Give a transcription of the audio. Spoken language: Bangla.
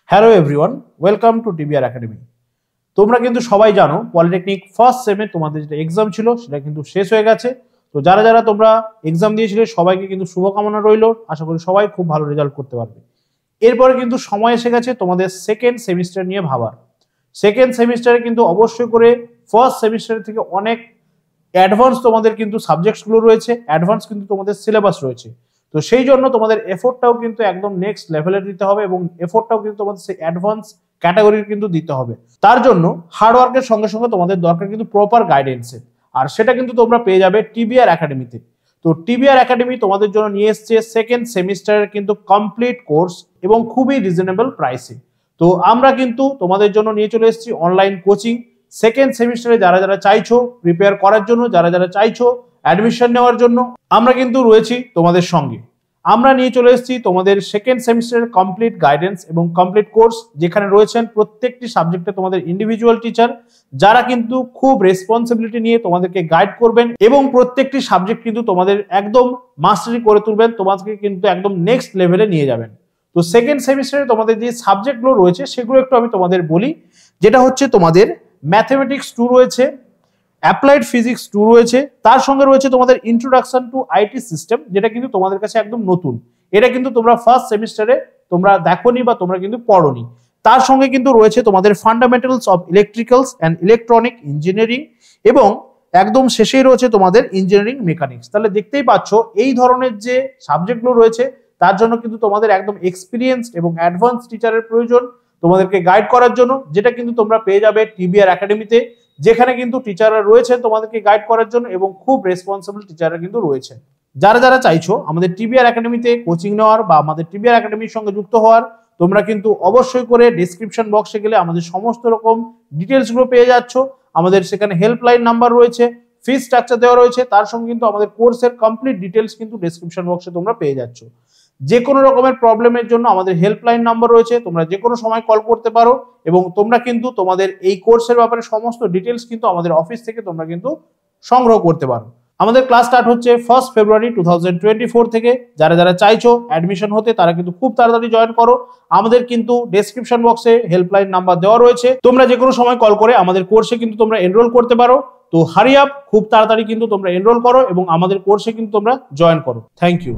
Hello everyone, welcome to TBR academy. তোমরা কিন্তু সবাই জানো পলিটেকনিক ফার্স্ট সেমে তোমাদের যেটা এক্সাম ছিল সেটা কিন্তু শেষ হয়ে গেছে। তো যারা যারা তোমরা এক্সাম দিয়েছিলে সবাইকে কিন্তু শুভকামনা রইল। আশা করি সবাই খুব ভালো রেজাল্ট করতে পারবে। এরপরে কিন্তু সময় এসে গেছে তোমাদের সেকেন্ড সেমিস্টার নিয়ে ভাবার। সেকেন্ড সেমিস্টারে কিন্তু অবশ্যই করে ফার্স্ট সেমিস্টারের থেকে অনেক অ্যাডভান্স তোমাদের কিন্তু সাবজেক্টসগুলো রয়েছে, অ্যাডভান্স কিন্তু তোমাদের সিলেবাস রয়েছে। তো সেই জন্য তোমাদের এফোর্টটাও কিন্তু একদম নেক্সট লেভেলের দিতে হবে এবং এফোর্টটাও কিন্তু তোমাদের সেই অ্যাডভান্স ক্যাটাগরির কিন্তু দিতে হবে। তার জন্য হার্ড ওয়ার্কের সঙ্গে সঙ্গে তোমাদের দরকার কিন্তু প্রপার গাইডেন্সের, আর সেটা কিন্তু তোমরা পেয়ে যাবে টিবিআর একাডেমিতে। তো টিবিআর একাডেমি তোমাদের জন্য নিয়ে এসছে সেকেন্ড সেমিস্টারের কিন্তু কমপ্লিট কোর্স এবং খুবই রিজনেবল প্রাইসে। তো আমরা কিন্তু তোমাদের জন্য নিয়ে চলে এসেছি অনলাইন কোচিং। সেকেন্ড সেমিস্টারে যারা যারা চাইছো প্রিপেয়ার করার জন্য, যারা যারা চাইছো অ্যাডমিশন নেওয়ার জন্য, আমরা কিন্তু রয়েছি তোমাদের সঙ্গে। আমরা নিয়ে চলে এসেছি তোমাদের সেকেন্ড সেমিস্টারের কমপ্লিট গাইডেন্স এবং কমপ্লিট কোর্স, যেখানে রয়েছেন প্রত্যেকটি সাবজেক্টে তোমাদের ইন্ডিভিজুয়াল টিচার, যারা কিন্তু খুব রেসপন্সিবিলিটি নিয়ে তোমাদেরকে গাইড করবেন এবং প্রত্যেকটি সাবজেক্ট কিন্তু তোমাদের একদম মাস্টারি করে তুলবেন, তোমাদেরকে কিন্তু একদম নেক্সট লেভেলে নিয়ে যাবেন। তো সেকেন্ড সেমিস্টারে তোমাদের যে সাবজেক্টগুলো রয়েছে সেগুলো একটু আমি তোমাদের বলি। যেটা হচ্ছে তোমাদের ম্যাথমেটিক্স 2 রয়েছে, অ্যাপ্লাইড ফিজিক্স 2 রয়েছে, তার সঙ্গে রয়েছে তোমাদের ইন্ট্রোডাকশন টু আইটি সিস্টেম, যেটা কিন্তু তোমাদের কাছে একদম নতুন। এটা কিন্তু তোমরা ফার্স্ট সেমিস্টারে তোমরা দেখোনি বা তোমরা কিন্তু পড়োনি। তার সঙ্গে কিন্তু রয়েছে তোমাদের fundamentals of electricals and electronic engineering এবং একদম শেষেই রয়েছে তোমাদের ইঞ্জিনিয়ারিং মেকানিক্স। তাহলে দেখতেই পাচ্ছ এই ধরনের যে সাবজেক্টগুলো রয়েছে তার জন্য কিন্তু তোমাদের একদম এক্সপিরিয়েন্সড এবং অ্যাডভান্স টিচারের প্রয়োজন তোমাদেরকে গাইড করার জন্য, যেটা কিন্তু তোমরা পেয়ে যাবে টিবিআর একাডেমিতে, যেখানে কিন্তু টিচাররা রয়েছেন তোমাদেরকে গাইড করার জন্য এবং খুব রেসপন্সিবল টিচাররা কিন্তু রয়েছে। যারা যারা চাইছো আমাদের টিবিআর একাডেমিতে কোচিং নেওয়ার বা আমাদের টিবিআর একাডেমির সঙ্গে যুক্ত হওয়ার, তোমরা কিন্তু অবশ্যই করে ডেসক্রিপশন বক্সে গেলে আমাদের সমস্ত রকম ডিটেলস গুলো পেয়ে যাচ্ছ। আমাদের সেখানে হেল্পলাইন নাম্বার রয়েছে, ফি স্ট্রাকচার দেওয়া রয়েছে, তার সঙ্গে কিন্তু আমাদের কোর্সের কমপ্লিট ডিটেলস কিন্তু ডেসক্রিপশন বক্সে তোমরা পেয়ে যাচ্ছ। যে কোনো রকমের প্রবলেমের জন্য আমাদের হেল্পলাইন নাম্বার রয়েছে, তোমরা যে কোনো সময় কল করতে পারো এবং তোমরা কিন্তু তোমাদের এই কোর্সের ব্যাপারে সমস্ত ডিটেলস কিন্তু আমাদের অফিস থেকে তোমরা কিন্তু সংগ্রহ করতে পারো। আমাদের ক্লাস স্টার্ট হচ্ছে 1 ফেব্রুয়ারি 2024 থেকে। যারা যারা চাইছো অ্যাডমিশন হতে তারা কিন্তু খুব তাড়াতাড়ি জয়েন করো। আমাদের কিন্তু ডেসক্রিপশন বক্সে হেল্পলাইন নাম্বার দেওয়া রয়েছে, তোমরা যে কোনো সময় কল করে আমাদের কোর্সে কিন্তু তোমরা এনরোল করতে পারো। তো হারি আপ, খুব তাড়াতাড়ি কিন্তু তোমরা এনরোল করো এবং আমাদের কোর্সে কিন্তু তোমরা জয়েন করো। Thank you.